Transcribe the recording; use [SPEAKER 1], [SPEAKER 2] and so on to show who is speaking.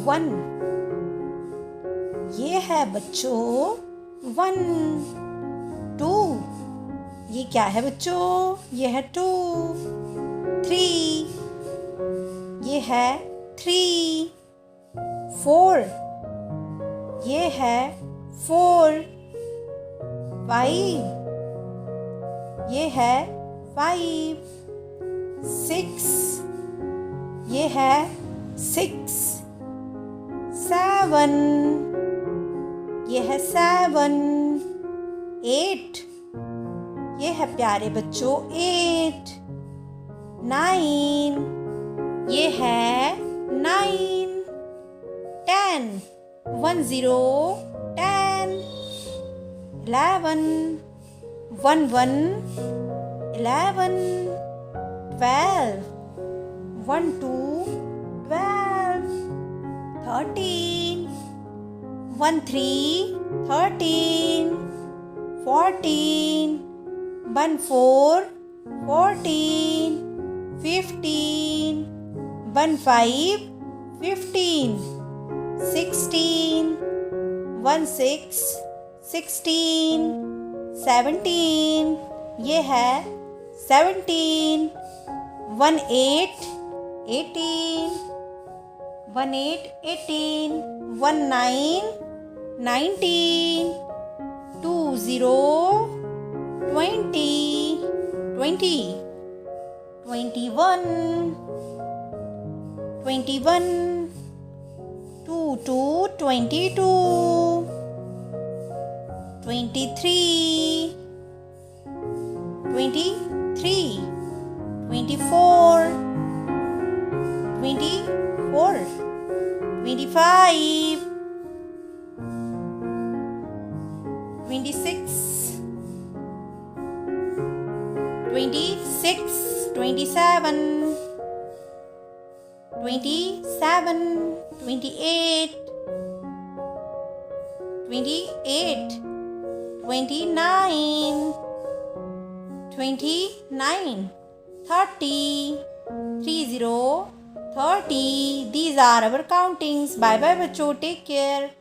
[SPEAKER 1] 1। ये है बच्चों 1। 2। ये क्या है बच्चों? ये है 2। 3। ये है 3। 4। ये है 4। 5। ये है 5। 6। ये है 6। 7। ये है 7। 8। ये है प्यारे बच्चों 8। 9। ये है 9। 10। 1 0 10। 11। 1 1 11। 12। 1 2 12। 13। 1 3 13। 14. 1 4 14. 15. 1 5 15. 16. 1 6 16. 17। ये है 17। 1 8 18. 1 8 18. 1 9 19. 2 0 20. 20. 21. 21. 2 2 22. 23. 23. 24. 24. 25. 26. 26. 27. 27. 28. 28. 29. 29. 30. 30. 30. These are our countings. Bye bye बच्चों. Take care.